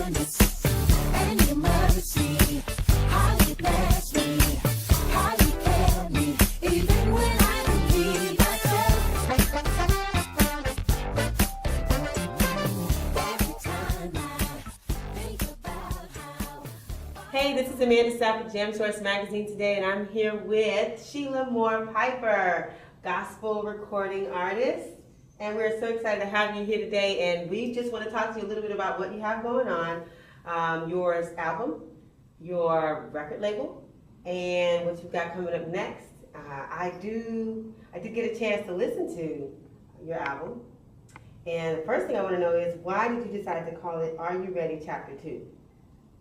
goodness and your mercy. How you bless me, how you carry me, even when I don't need myself. Every time I think about how. Hey, this is Amanda Staff with Jam Source Magazine today, and I'm here with Shelia Moore Piper, gospel recording artist. And we're so excited to have you here today, and we just want to talk to you a little bit about what you have going on, your album, your record label, and what you've got coming up next. I did get a chance to listen to your album, and the first thing I want to know is, why did you decide to call it Are You Ready Chapter 2?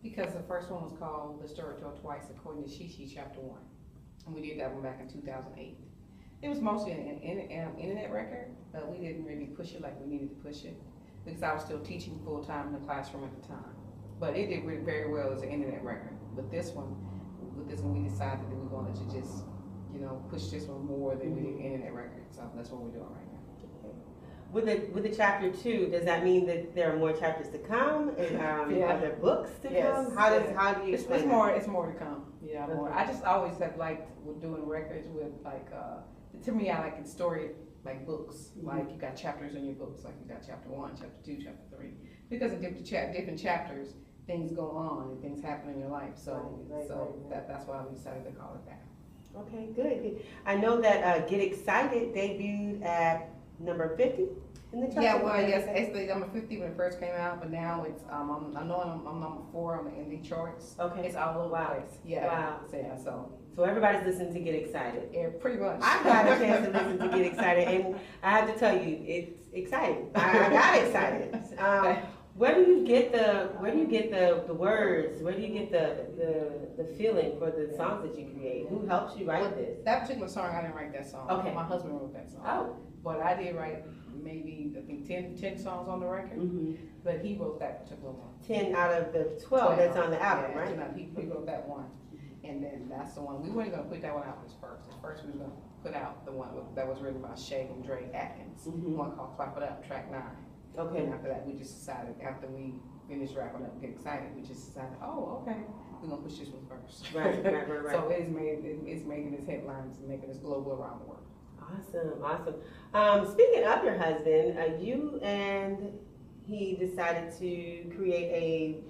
Because the first one was called The Story Told Twice, according to Shelia Chapter 1. And we did that one back in 2008. It was mostly an internet record, but we didn't really push it like we needed to push it because I was still teaching full-time in the classroom at the time. But it did very well as an internet record. With this one, we decided that we wanted to just, push this one more than we did the internet record. So that's what we're doing right now. With the chapter 2, does that mean that there are more chapters to come? And, Yeah. Are there books to Yes. come? How do you explain It's more to come. Yeah, more. I just always have liked doing records with to me, I like in story like books. Like you got chapters in your books, like you got chapter 1, chapter 2, chapter 3. Because in different chapters, things go on and things happen in your life. So that's why we decided to call it that. Okay, good. I know that Get Excited debuted at number 50 in the chart. Yeah, well, yes, actually number 50 when it first came out, but now it's I know I'm number 4 on the indie charts. Okay. It's all over the place. Yeah. Wow. So everybody's listening to Get Excited. yeah, pretty much. I got a chance to listen to Get Excited, and I have to tell you, it's exciting. I got excited. Where do you get the words? Where do you get the feeling for the songs that you create? Who helps you write this? That particular song, I didn't write that song. Okay. My husband wrote that song. Oh. But I did write maybe, I think, 10 songs on the record. Mm-hmm. But he wrote that particular one. 10 out of the 12 that's on the album, Yeah, right? he wrote that one. And then that's the one, we weren't going to put that one out as first. At first we were going to put out the one that was written by Shay and Dre Atkins. Mhm. One called Clap It Up, track 9. Okay. And after that, we just decided, after we finished wrapping up and Get Excited, we just decided, oh, okay, we're going to push this one first. Right. So it's making its headlines and making it global around the world. Awesome. Speaking of your husband, you and he decided to create a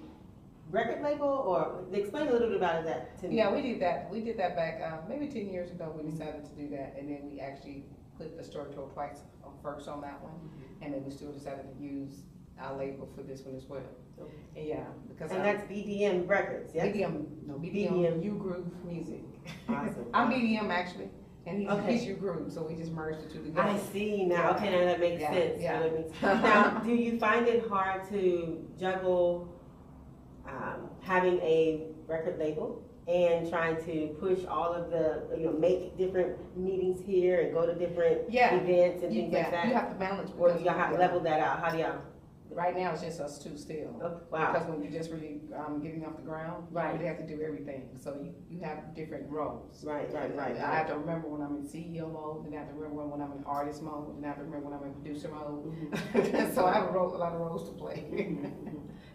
record label, or explain a little bit about that to me. Yeah, we did that. We did that back maybe 10 years ago. We decided to do that, and then we actually put The Story Told Twice first on that one, and then we still decided to use our label for this one as well. And yeah, because that's BDM Records, yes? BDM U Groove Music. Awesome. I'm BDM actually, and Okay. he's U Groove, so we just merged the two together. I see now. Okay, now that makes sense. Yeah. Now that makes sense. Now, do you find it hard to juggle having a record label and trying to push all of the, make different meetings here and go to different events and things like that? You have to balance. Or do y'all have to level that out? How do y'all? Right now, it's just us two still. Oh, wow. Because when you're just really getting off the ground, Right. you have to do everything. So you have different roles. Right. I have to remember when I'm in CEO mode, then I have to remember when I'm in artist mode, then I have to remember when I'm in producer mode. Mm-hmm. So I have a lot of roles to play.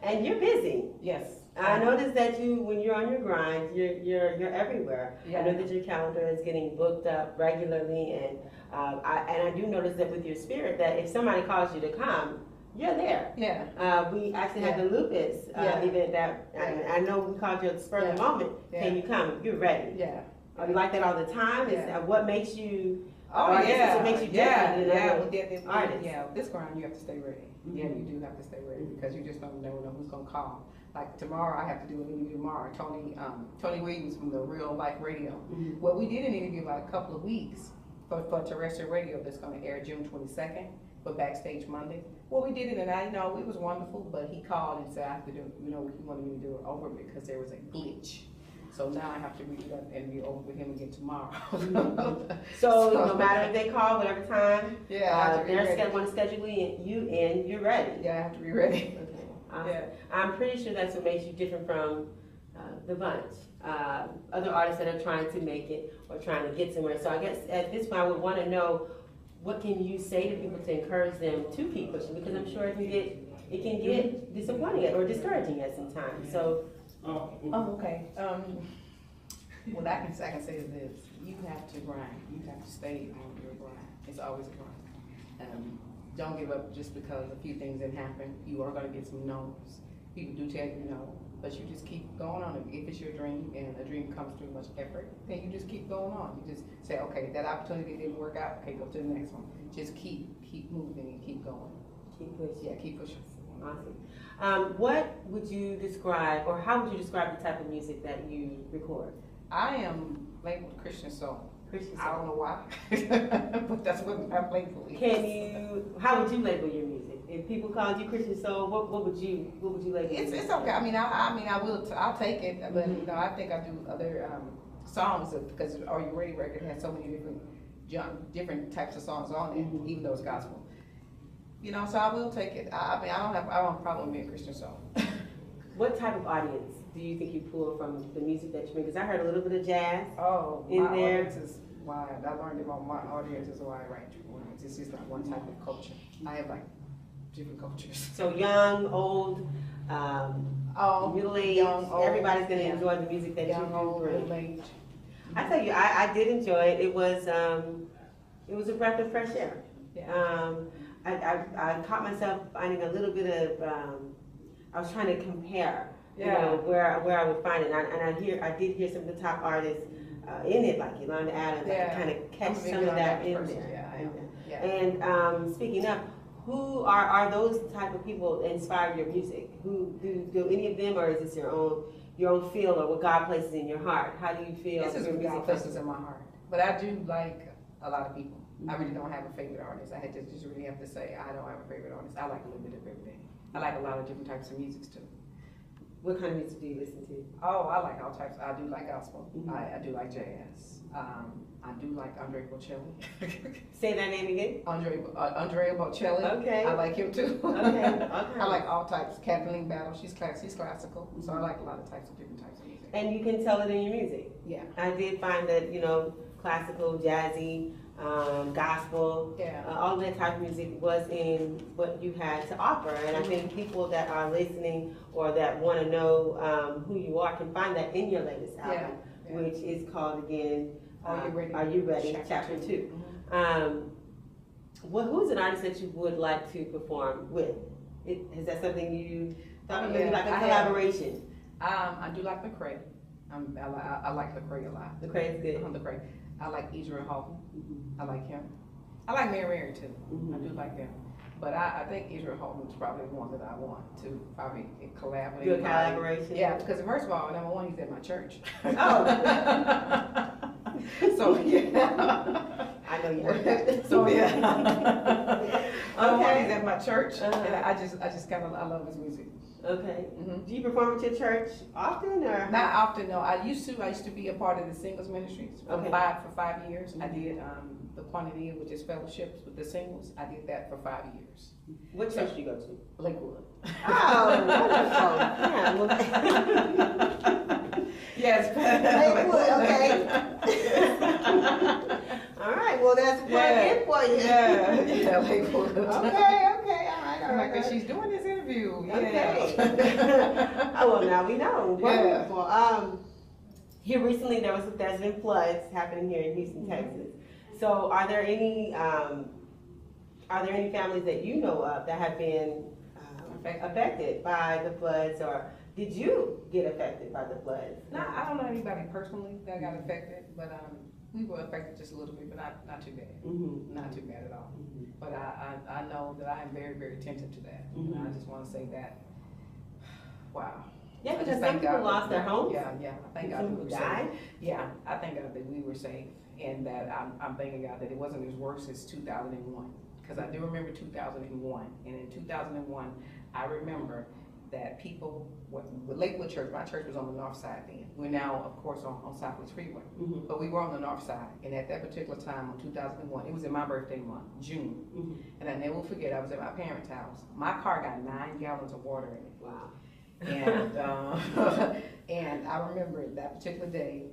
And you're busy. Yes. I noticed that when you're on your grind, you're everywhere. Yeah. I know that your calendar is getting booked up regularly, and I do notice that with your spirit, that if somebody calls you to come, you're there. Yeah. We actually had the lupus event that I know we called you at the spur of the moment. Yeah. Can you come? You're ready. Yeah. Are you like that all the time? Yeah. Is that what makes you? Oh, I guess yeah. it's what makes you different than other artists. Yeah, this ground you have to stay ready. Mm-hmm. Yeah, you do have to stay ready because you just don't know who's gonna call. Like tomorrow, I have to do an interview tomorrow. Tony Williams from the Real Life Radio. Mm-hmm. Well, we did an interview about a couple of weeks for terrestrial radio that's gonna air June 22nd, but Backstage Monday. Well, we did it, and it was wonderful. But he called and said I have to do, he wanted me to do it over because there was a glitch. So now I have to redo that interview over with him again tomorrow. So no matter if they call, whatever time, yeah, they're want to schedule you in, you're ready. Yeah, I have to be ready. Okay. Awesome. Yeah. I'm pretty sure that's what makes you different from the bunch. Other artists that are trying to make it or trying to get somewhere. So I guess at this point I would want to know, what can you say to people to encourage them to keep pushing? Because I'm sure if you get it can get disappointing or discouraging at some time. So, Oh, okay. What I can say is this: you have to grind. You have to stay on your grind. It's always a grind. Don't give up just because a few things didn't happen. You are gonna get some no's. People do tell you no, but you just keep going on. If it's your dream and a dream comes through much effort, then you just keep going on. You just say, okay, that opportunity didn't work out. Okay, go to the next one. Just keep moving and keep going. keep pushing. Yeah, keep pushing. Awesome. What would you describe, or how would you describe the type of music that you record? I am labeled Christian soul. Christian I don't soul. know why, but that's what I'm labeled. How would you label your music? If people called you Christian soul, what would you label? It's okay. I mean, I'll take it, but you know, I think I do other songs because Are You Ready record has so many different types of songs on it, even though it's gospel. You know, so I will take it. I don't have a problem being Christian soul. What type of audience do you think you pull from the music that you make? Because I heard a little bit of jazz. Oh, In my there. audience is wide. I learned about my audience is a wide range of audience. It's just not one type of culture. I have like different cultures. So young, old, middle-aged, young, old, everybody's gonna yeah. enjoy the music that Young, you old, bring. middle age. I tell you, I did enjoy it. It was a breath of fresh air. Yeah. I caught myself finding a little bit of, I was trying to compare, you Yeah. know, where I would find it. And I did hear some of the top artists in it, like Yolanda Adams. I Yeah. could kind of catch I'm a big some of that Yolanda in person. there. Yeah, I am. Yeah. And speaking of, who are those type of people that inspire your music? Who do any of them, or is this your own feel, or what God places in your heart? How do you feel? This is your what music God places in my heart. But I do like a lot of people. I really don't have a favorite artist. I had to just really have to say I don't have a favorite artist. I like a little bit of everything. I like a lot of different types of music too. What kind of music do you listen to? Oh, I like all types. I do like gospel. Mhm. I do like jazz. I do like Andre Bocelli. Say that name again. Andrea Bocelli. Okay. I like him too. Okay. I like all types. Kathleen Battle. She's classical. So I like a lot of different types of music. And you can tell it in your music. Yeah. I did find that, you know, classical, jazzy, gospel, Yeah. all that type of music was in what you had to offer. And I think people that are listening or that want to know who you are can find that in your latest album, Yeah. which is called again, Are You Ready? Chapter 2. Mhm. Who's an artist that you would like to perform with? Is that something you thought Oh, maybe yeah, like a I have. collaboration? I do like Lecrae. I like Lecrae a lot. The craze good. Lecrae. I like Israel Houghton. I like him. I like Mary too. Mhm. I do like them. But I think Israel Houghton is probably the one that I want to probably collab with. Do a anybody. collaboration? Yeah, because first of all, number one, he's at my church. Oh. So yeah. I know you heard that. So yeah. Number one, Okay. he's at my church, Uh-huh. and I just kind of I love his music. Okay. Mhm. Do you perform at your church often, or? Not often, no. I used to be a part of the singles ministries for Okay. for 5 years. I did the Quantity, which is fellowships with the singles. I did that for 5 years. What church do you go to? Lakewood. Oh, wonderful. Yeah, well, Yes. Lakewood, okay. All right, well, that's one in for you. Yeah, Lakewood. Okay, all right. I'm like, she's doing this interview. Yeah. Okay. Oh, well, now we know. Yeah. Wonderful. Here recently, there's been floods happening here in Houston, Texas. So, are there any families that you know of that have been affected by the floods, or did you get affected by the floods? No, I don't know anybody personally that got affected, but we were affected just a little bit, but not too bad. Mm-hmm. Not too bad at all. Mm-hmm. But I know that I am very, very attentive to that. Mhm. And I just want to say that, wow. Yeah, I just because thank some people God lost their homes. Yeah, I thank God that we were Died. safe. Yeah, I thank God that we were safe, and that I'm thanking God that it wasn't as worse as 2001. Because I do remember 2001, and in 2001, I remember that people, with Lakewood Church, my church was on the north side then. We're now, of course, on Southwest Freeway. Mm-hmm. But we were on the north side, and at that particular time, on 2001, it was in my birthday month, June. Mm-hmm. And I never will forget, I was at my parents' house. My car got 9 gallons of water in it. Wow. And, and I remember that particular day,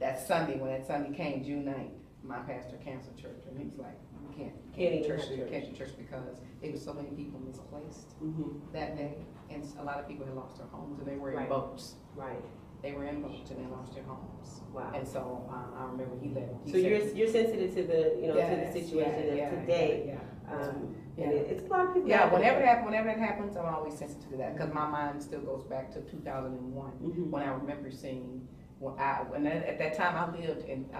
that Sunday, when that Sunday came, June 9th, my pastor canceled church, and he's like, you can't even do church, have church. can't do church because there was so many people misplaced Mm-hmm. that day, and a lot of people had lost their homes, and they were in Right. boats. Right. They were in boats and they lost their homes. Wow. And so I remember he let. He So said, you're sensitive to the to the Yes, situation of today. Yeah. And it's a lot of people. Yeah, out there. whenever that happens, I'm always sensitive to that because my mind still goes back to 2001 Mhm. when I remember seeing. At that time I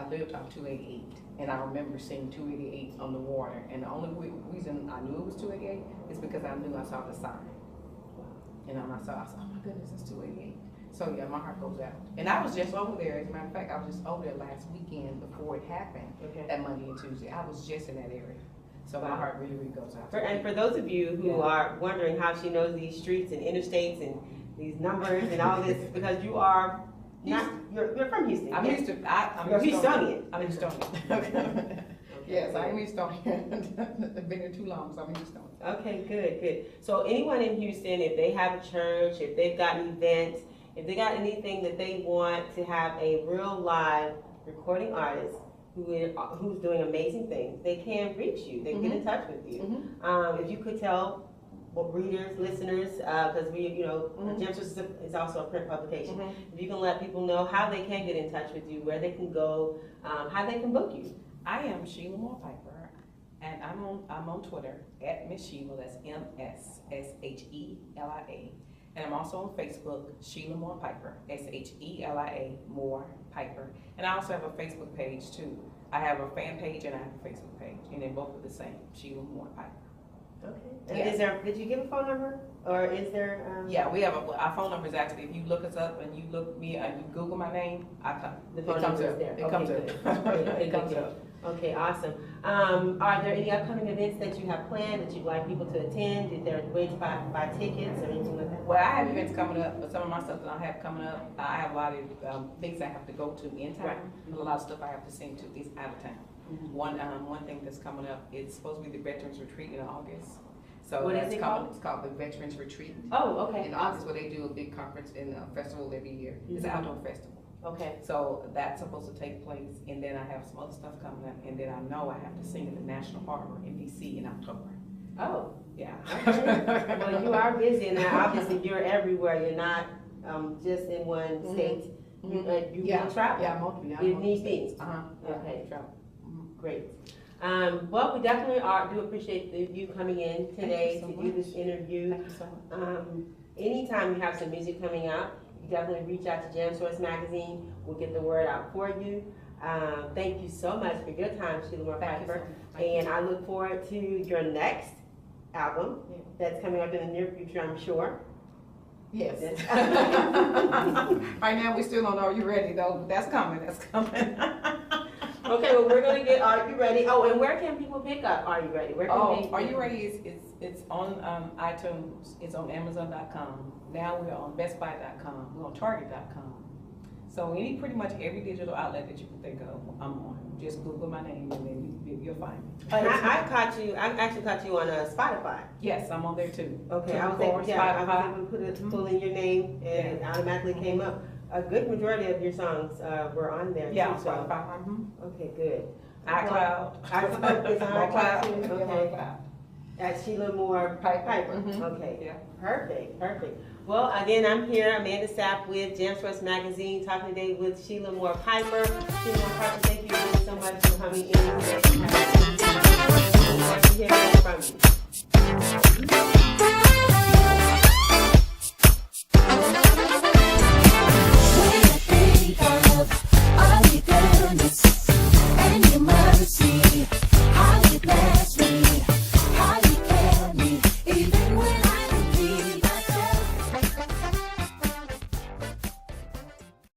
lived on 288, and I remember seeing 288 on the water. And the only reason I knew it was 288 is because I knew I saw the sign. And when I saw, oh my goodness, it's 288. So yeah, my heart goes out. And I was just over there. As a matter of fact, I was just over there last weekend before it happened. Okay. That Monday and Tuesday, I was just in that area. So my Wow. heart really, really goes out. And for those of you who Yeah. are wondering how she knows these streets and interstates and these numbers and all this, because you are not, you're from Houston. I'm yes? used to. I'm You're Houstonian. Houstonian. I'm Houstonian. Yes, I'm Houstonian. I've been here too long, so I'm Houstonian. Okay, good. So anyone in Houston, if they have a church, if they've got an event, if they got anything that they want to have a real live recording artist who's doing amazing things, they can reach you. They can get in touch with you. If you could tell readers, listeners, because Gemsters is also a print publication. If you can let people know how they can get in touch with you, where they can go, how they can book you. I am Shelia Moore Piper, and I'm on Twitter at Miss Shelia. That's MSSHELIA, and I'm also on Facebook, Shelia Moore Piper, SHELIA Moore Piper, and I also have a Facebook page too. I have a fan page and I have a Facebook page, and they're both are the same, Shelia Moore Piper. Okay. And Yeah. did you give a phone number, or is there? Yeah, we have our phone number is actually, if you look us up and you look me and you Google my name, The phone it comes number is up. there. It comes Okay, up. good. It comes up. Okay, awesome. Are there any upcoming events that you have planned that you'd like people to attend? Is there a way to buy tickets or anything like that? Well, I have events coming up, but some of my stuff that I have coming up, I have a lot of things I have to go to in town. Right. A lot of stuff I have to sing to is out of town. One thing that's coming up, it's supposed to be the Veterans Retreat in August. So What is that's it called? called? It's called the Veterans Retreat. Oh, okay. In August, where they do a big conference and a festival every year. It's an outdoor festival. Okay. So that's supposed to take place, and then I have some other stuff coming up, and then I know I have to sing at the National Harbor in DC in October. Oh, Yeah. okay. Well, you are busy, and obviously you're everywhere. You're not just in one state. You will travel. Yeah, I'm on. Yeah, If need be. Yeah, Okay. travel. Great. Well, we definitely do appreciate you coming in today Thank you to so do much. this interview. Thank you so much. Anytime you have some music coming out, you definitely reach out to Jam Source Magazine. We'll get the word out for you. Thank you so much for your time, Shelia Moore Thank you so Piper. much. Thank you. And I look forward to your next album Yeah. that's coming up in the near future, I'm sure. Yes. Right now, we still don't know, are you ready though? But that's coming, that's coming. Okay, well, we're gonna get Are You Ready? Oh, and where can people pick up Are You Ready? Where can Oh, they? Are You Ready? It's on iTunes, it's on Amazon.com. Now we're on BestBuy.com, we're on Target.com. So pretty much every digital outlet that you can think of, I'm on. Just Google my name and then you'll find me. And I actually caught you on Spotify. Yes, I'm on there too. Okay, I was Spotify. able to pull in your name and it automatically came up. A good majority of your songs were on there Yeah, too. So. Spotify. Okay, good. iCloud. iCloud is on iCloud too? Yeah, Okay. iCloud. At Shelia Moore Piper. Mhm. Okay. Yeah. Perfect. Well, again, I'm here, Amanda Sapp with Jam Source Magazine, talking today with Shelia Moore Piper. Shelia Moore Piper, thank you so much for coming in today.